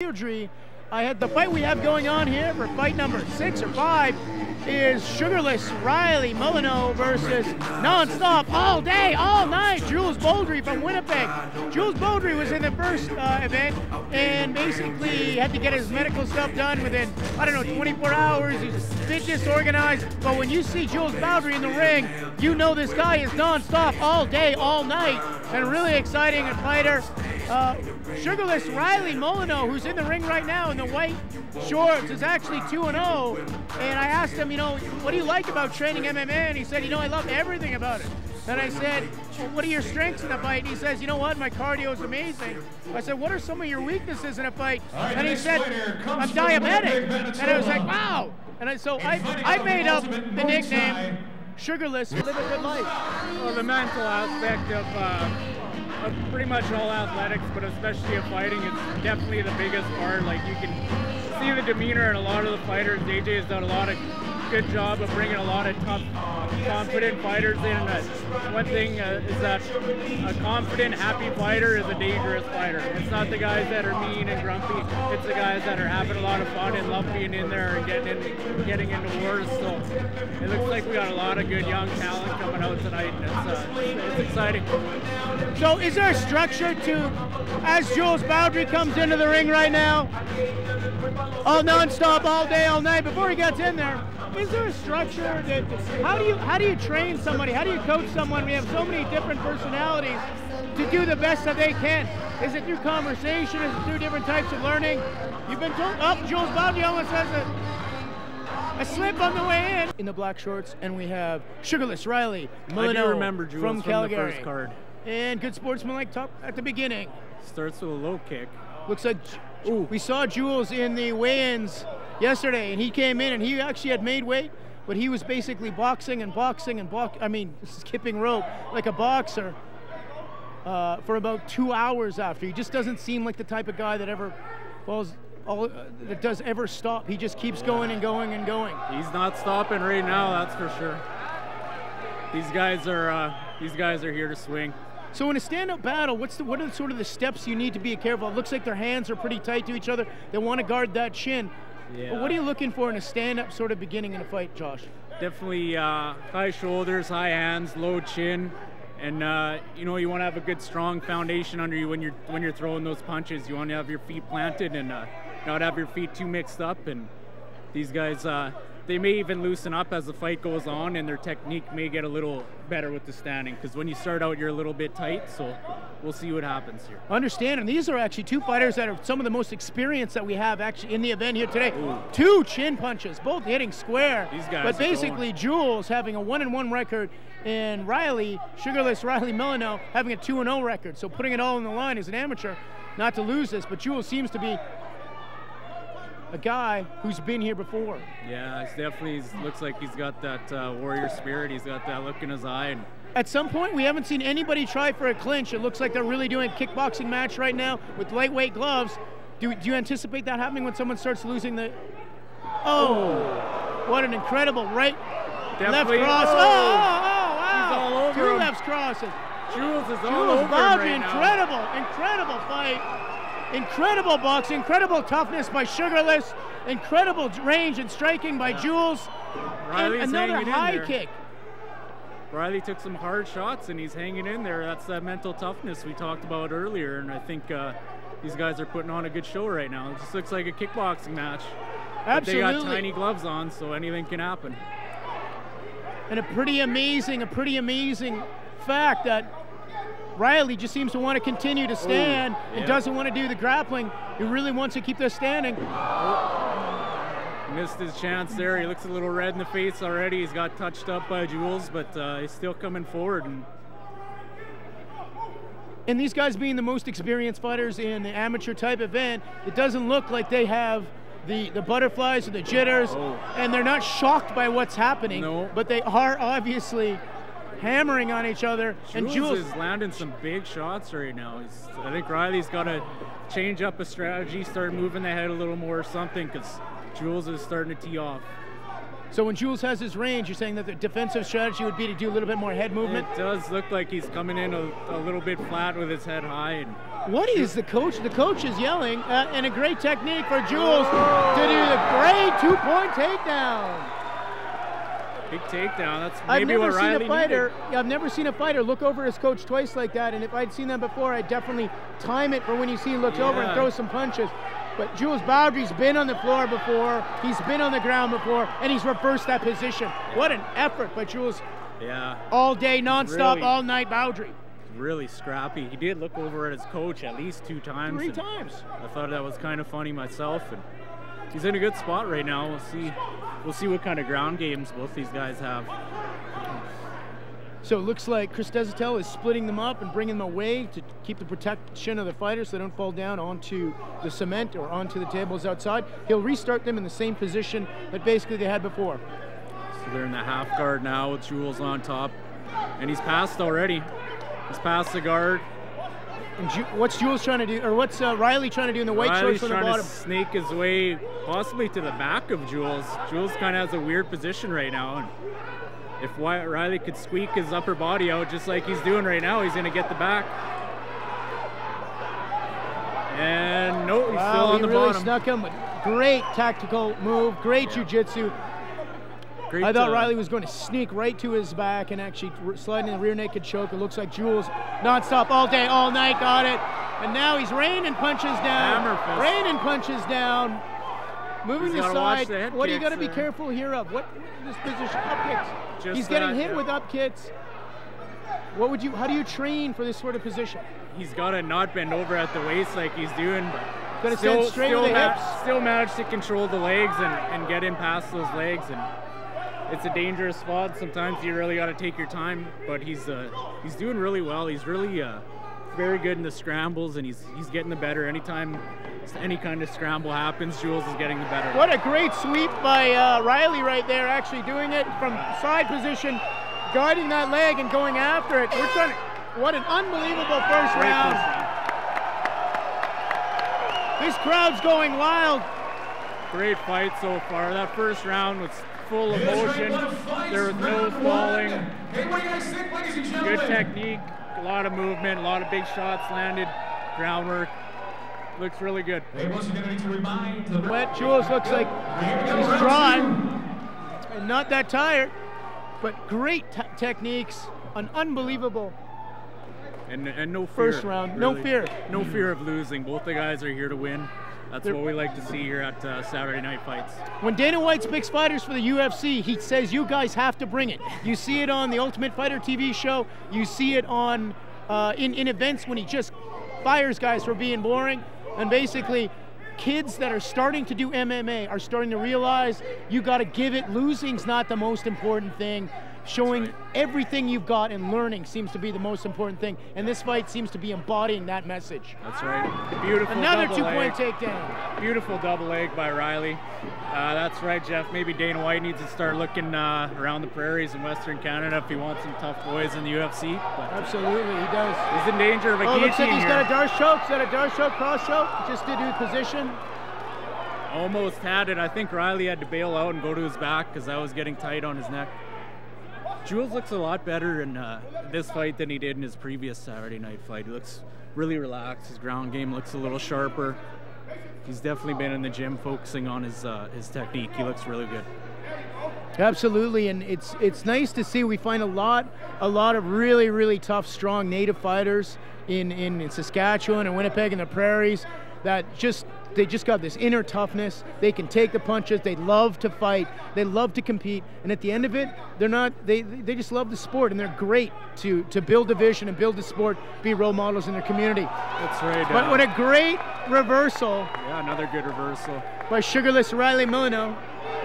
Beardy. I had the fight we have going on here for fight number 6 or 5 is Sugarless Riley Molyneaux versus non-stop all day, all night, Jules from Winnipeg. Jules was in the first event and basically had to get his medical stuff done within, I don't know, 24 hours. He's a bit disorganized, but when you see Jules in the ring, you know this guy is non-stop all day, all night, and a really exciting fighter. Sugarless Riley Molyneaux, who's in the ring right now in the white shorts, is actually 2-0. And I asked him, what do you like about training MMA? And he said, I love everything about it. And I said, well, what are your strengths in a fight? And he says, my cardio is amazing. I said, what are some of your weaknesses in a fight? And he said, I'm diabetic. And I was like, wow. And so I made up the nickname Sugarless. Live a good life. Well, the mental aspect of pretty much all athletics, but especially of fighting, it's definitely the biggest part. Like, you can see the demeanor in a lot of the fighters. AJ has done a lot of good job of bringing a lot of tough, confident fighters in. One thing is that a confident, happy fighter is a dangerous fighter. It's not the guys that are mean and grumpy. It's the guys that are having a lot of fun and love being in there and getting into wars. So it looks like we got a lot of good young talent coming out tonight, and it's exciting. So is there a structure to, as Jules comes into the ring right now, all non-stop, all day, all night, before he gets in there, is there a structure that, how do you train somebody, how do you coach someone? We have so many different personalities to do the best that they can. Is it through conversation? Is it through different types of learning? You've been told, Jules almost has a slip on the way in the black shorts, and we have Sugarless Riley Molyneaux from Calgary. The first card. And good sportsmanlike top at the beginning. Starts with a low kick. Looks like, we saw Jules in the weigh-ins yesterday, and he came in and he actually had made weight, but he was basically boxing, skipping rope like a boxer for about 2 hours after. He just doesn't seem like the type of guy that ever that does ever stop. He just keeps going and going and going. He's not stopping right now, that's for sure. These guys are here to swing. So in a stand-up battle, what are sort of the steps you need to be careful? It looks like their hands are pretty tight to each other. They want to guard that chin. Yeah. But what are you looking for in a stand-up sort of beginning in a fight, Josh? Definitely high shoulders, high hands, low chin, and you want to have a good, strong foundation under you when you're throwing those punches. You want to have your feet planted and not have your feet too mixed up. And these guys, they may even loosen up as the fight goes on, and their technique may get a little better with the standing, because when you start out, you're a little bit tight, so we'll see what happens here. Understand, and these are actually two fighters that are some of the most experienced that we have actually in the event here today. Ooh. 2 chin punches, both hitting square. These guys but basically Jules having a 1-1 record, and Sugarless Riley Molyneaux having a 2-0 record. So putting it all on the line as an amateur, not to lose this, but Jules seems to be a guy who's been here before. Yeah, he looks like he's got that warrior spirit. He's got that look in his eye. And at some point, we haven't seen anybody try for a clinch. It looks like they're really doing a kickboxing match right now with lightweight gloves. Do you anticipate that happening when someone starts losing the... Oh, what an incredible left cross. Wow. He's all over 2 him. lefts crosses. Jules is all over him right now. Incredible fight. Incredible boxing, incredible toughness by Sugarless, incredible range and striking by Jules. Riley's and another high kick. Riley took some hard shots and he's hanging in there. That's that mental toughness we talked about earlier, and I think these guys are putting on a good show right now. It just looks like a kickboxing match. Absolutely. But they got tiny gloves on, so anything can happen. And a pretty amazing fact that Riley just seems to want to continue to stand and doesn't want to do the grappling. He really wants to keep this standing. Missed his chance there. He looks a little red in the face already. He's got touched up by Jules, but he's still coming forward. And these guys being the most experienced fighters in the amateur type event, it doesn't look like they have the butterflies or the jitters, and they're not shocked by what's happening, but they are obviously hammering on each other. And Jules is landing some big shots right now. I think Riley's got to change up a strategy, start moving the head a little more or something, because Jules is starting to tee off. So when Jules has his range, you're saying that the defensive strategy would be to do a little bit more head movement? It does look like he's coming in a little bit flat with his head high, and What is the coach? The coach is yelling, and a great technique for Jules to do the great 2-point takedown. Big takedown. That's maybe what Riley needed. I've never seen a fighter look over his coach twice like that, and if I'd seen that before, I'd definitely time it for when you see he looks over and throws some punches. But Jules Beardy's been on the floor before, he's been on the ground before, and he's reversed that position. What an effort by Jules. Yeah. All day, nonstop, really, all night, Beardy. Really scrappy. He did look over at his coach at least 2 times. 3 times. I thought that was kind of funny myself, and he's in a good spot right now. We'll see what kind of ground games both these guys have. So it looks like Chris Desatel is splitting them up and bringing them away to keep the protection of the fighters so they don't fall down onto the cement or onto the tables outside. He'll restart them in the same position that basically they had before. So they're in the half guard now with Jules on top, and he's passed already. He's past the guard. And what's Jules trying to do, or what's Riley trying to do in the white shorts on the bottom? Riley's trying to snake his way possibly to the back of Jules. Jules kind of has a weird position right now, and if Riley could squeak his upper body out just like he's doing right now, he's going to get the back. And no, he's still on the bottom. He really snuck him. Great tactical move, great jiu-jitsu. I thought Riley was going to sneak right to his back and actually slide in the rear naked choke. It looks like Jules, nonstop, all day, all night, got it. And now he's raining punches down. Raining punches down. Moving to the side. What do you got to be careful here of? What this position? Up kicks. He's getting hit with up kicks. What would you? How do you train for this sort of position? He's got to not bend over at the waist like he's doing. Got to stand straight with the hips. Still manage to control the legs and get in past those legs. And it's a dangerous spot. Sometimes you really got to take your time, but he's doing really well. He's really very good in the scrambles, and he's getting the better. Anytime any kind of scramble happens, Jules is getting the better. What a great sweep by Riley right there, actually doing it from side position, guiding that leg and going after it. We're trying to, what an unbelievable first round. This crowd's going wild. Great fight so far. That first round was full of motion. There was no falling. Good technique, a lot of movement, a lot of big shots landed, groundwork. Looks really good. Wet Jules looks like he's dry and not that tired, but great techniques, an unbelievable and no fear. First round, really. no fear of losing. Both the guys are here to win. That's what we like to see here at Saturday Night Fights. When Dana White picks fighters for the UFC, he says you guys have to bring it. You see it on the Ultimate Fighter TV show. You see it on in events when he just fires guys for being boring. And basically, kids that are starting to do MMA are starting to realize you got to give it. Losing's not the most important thing. Showing everything you've got and learning seems to be the most important thing. And this fight seems to be embodying that message. That's right. Beautiful Another double leg. 2-point takedown. Beautiful double leg by Riley. That's right, Jeff. Maybe Dana White needs to start looking around the prairies in Western Canada if he wants some tough boys in the UFC. But absolutely, he does. He's in danger of a guillotine. Looks like he's got a Darce choke. Is that a Darce choke, cross choke? Just to do position. Almost had it. I think Riley had to bail out and go to his back because that was getting tight on his neck. Jules looks a lot better in this fight than he did in his previous Saturday night fight. He looks really relaxed. His ground game looks a little sharper. He's definitely been in the gym focusing on his technique. He looks really good. Absolutely, and it's nice to see. We find a lot of really tough, strong native fighters in Saskatchewan and Winnipeg and the prairies that they just got this inner toughness. They can take the punches. They love to fight. They love to compete. And at the end of it, they just love the sport, and they're great to build a vision and build the sport, be role models in their community. That's right. But what a great reversal. Yeah, another good reversal. By sugarless Riley Molyneaux.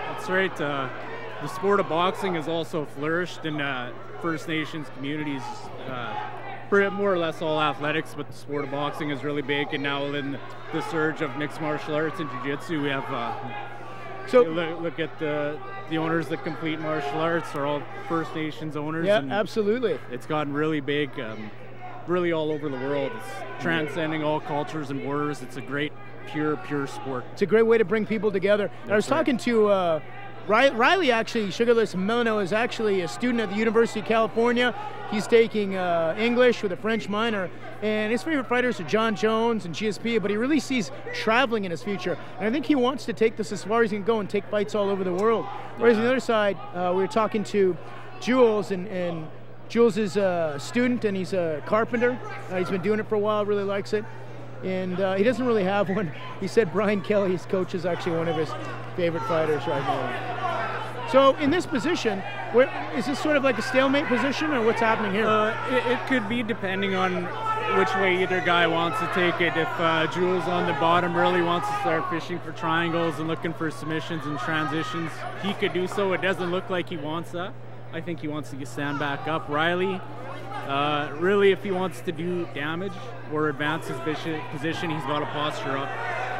That's right. The sport of boxing has also flourished in First Nations communities. More or less all athletics, but the sport of boxing is really big, and now in the surge of mixed martial arts and jiu-jitsu, we have so look at the owners that complete martial arts are all First Nations owners. Yeah, absolutely. It's gotten really big, really all over the world. It's transcending all cultures and borders. It's a great, pure sport. It's a great way to bring people together. I was talking to Riley actually, Sugarless Molyneaux, is actually a student at the University of California. He's taking English with a French minor, and his favorite fighters are John Jones and GSP, but he really sees traveling in his future. And I think he wants to take this as far as he can go and take fights all over the world. Whereas on the other side, we were talking to Jules, and Jules is a student and he's a carpenter. He's been doing it for a while, really likes it. And he doesn't really have one. He said Brian Kelly, his coach, is actually one of his favorite fighters right now. So in this position, is this sort of like a stalemate position, or what's happening here? It could be, depending on which way either guy wants to take it. If Jules on the bottom really wants to start fishing for triangles and looking for submissions and transitions, he could do so. It doesn't look like he wants that. I think he wants to stand back up. Riley, really, if he wants to do damage or advance his position, he's got to posture up.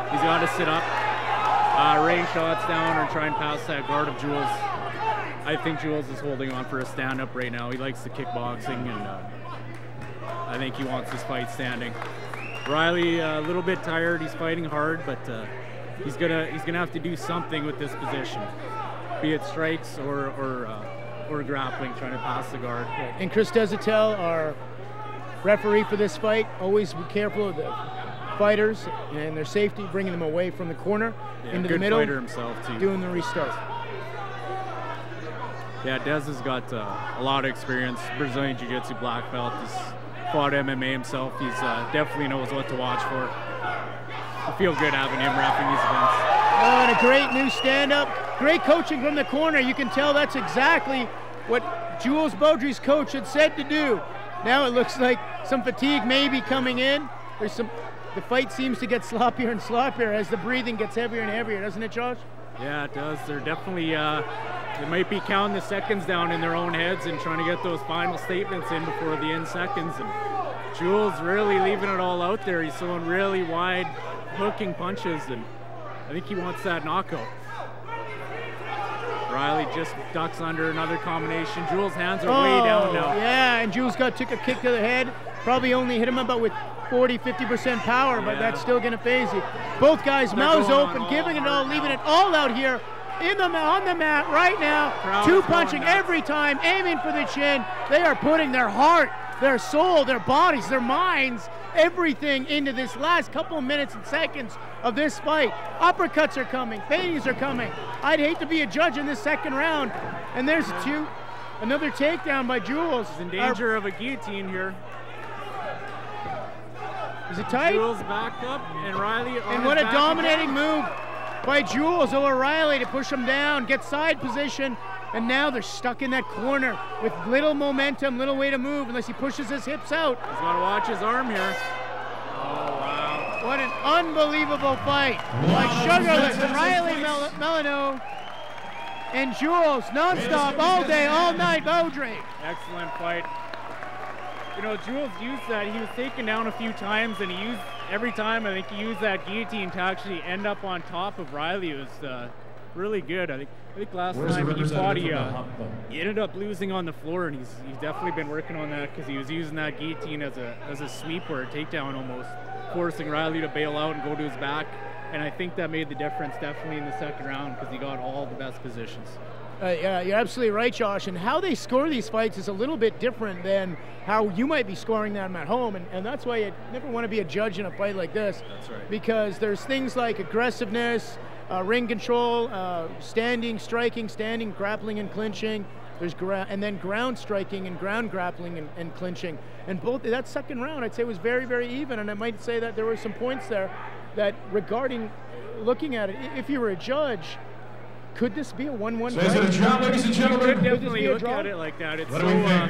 He's got to sit up, rain shots down, or try and pass that guard of Jules. I think Jules is holding on for a stand-up right now. He likes the kickboxing, and I think he wants this fight standing. Riley, a little bit tired. He's fighting hard, but he's gonna have to do something with this position, be it strikes or grappling, trying to pass the guard. And Chris Desatel, our referee for this fight, always be careful of the fighters and their safety, bringing them away from the corner into the middle. Good fighter himself too. Doing the restart. Yeah, Des has got a lot of experience. Brazilian Jiu-Jitsu black belt. He's fought MMA himself. He's definitely knows what to watch for. I feel good having him wrapping these events. Oh, and a great new stand-up. Great coaching from the corner. You can tell that's exactly what Jules Beaudry's coach had said to do. Now it looks like some fatigue may be coming in. The fight seems to get sloppier and sloppier as the breathing gets heavier and heavier, doesn't it, Josh? Yeah, it does. They're definitely, they might be counting the seconds down in their own heads and trying to get those final statements in before the end seconds. And Jules really leaving it all out there. He's throwing really wide hooking punches, and I think he wants that knockout. Riley just ducks under another combination. Jules' hands are way down now. Yeah, and Jules took a kick to the head. Probably only hit him about with 40–50% power, but that's still going to phase you. Both guys' mouths open, giving it all, leaving it all out here on the mat right now. Two punching every time, aiming for the chin. They are putting their heart, their soul, their bodies, their minds, everything into this last couple of minutes and seconds of this fight. Uppercuts are coming, feints are coming. I'd hate to be a judge in this second round. And there's another takedown by Jules. He's in danger of a guillotine here. Is it tight? Jules back up, and Riley on And what a dominating move by Jules over Riley to push him down, get side position, and now they're stuck in that corner with little momentum, little way to move unless he pushes his hips out. He's got to watch his arm here. Oh, wow. What an unbelievable fight by Sugarless, Riley Molyneaux, and Jules, nonstop, all day, all night, Beaudry. Excellent fight. You know, Jules used that. He was taken down a few times, and every time I think he used that guillotine to actually end up on top of Riley. It was really good. I think last time he fought, he ended up losing on the floor, and he's definitely been working on that because he was using that guillotine as a sweep or a takedown almost, forcing Riley to bail out and go to his back. And I think that made the difference definitely in the second round because he got all the best positions. Yeah, you're absolutely right, Josh. And how they score these fights is a little bit different than how you might be scoring them at home. And that's why you never want to be a judge in a fight like this. That's right. Because there's things like aggressiveness, ring control, standing, striking, standing, grappling, and clinching. There's and then ground striking and ground grappling and clinching. And that second round, I'd say, was very, very even. And I might say that there were some points there that regarding looking at it, if you were a judge, could this be a 1-1 fight? Ladies and gentlemen, you could definitely look at it like that. It's so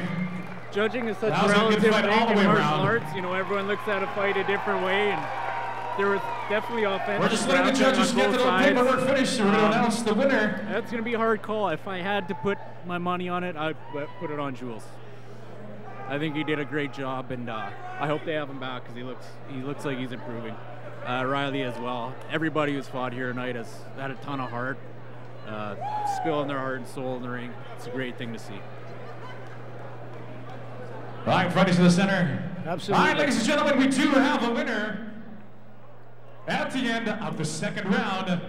judging is such a relative thing in martial arts. You know, everyone looks at a fight a different way, and there was definitely offensive. We're just letting the judges get to the paperwork finish, so we're going to announce the winner. That's going to be a hard call. If I had to put my money on it, I'd put it on Jules. I think he did a great job, and I hope they have him back because he looks like he's improving. Riley as well. Everybody who's fought here tonight has had a ton of heart. Spilling their heart and soul in the ring. It's a great thing to see. Right, Friday to the center. Absolutely. All right, ladies and gentlemen, we do have a winner at the end of the second round.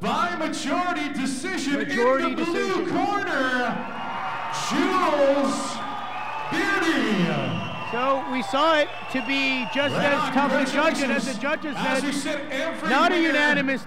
by majority decision Majority in the blue decision. corner, Jules Beardy. So we saw it to be just as tough to judge it as the judges said. As we said, every Not a winner unanimous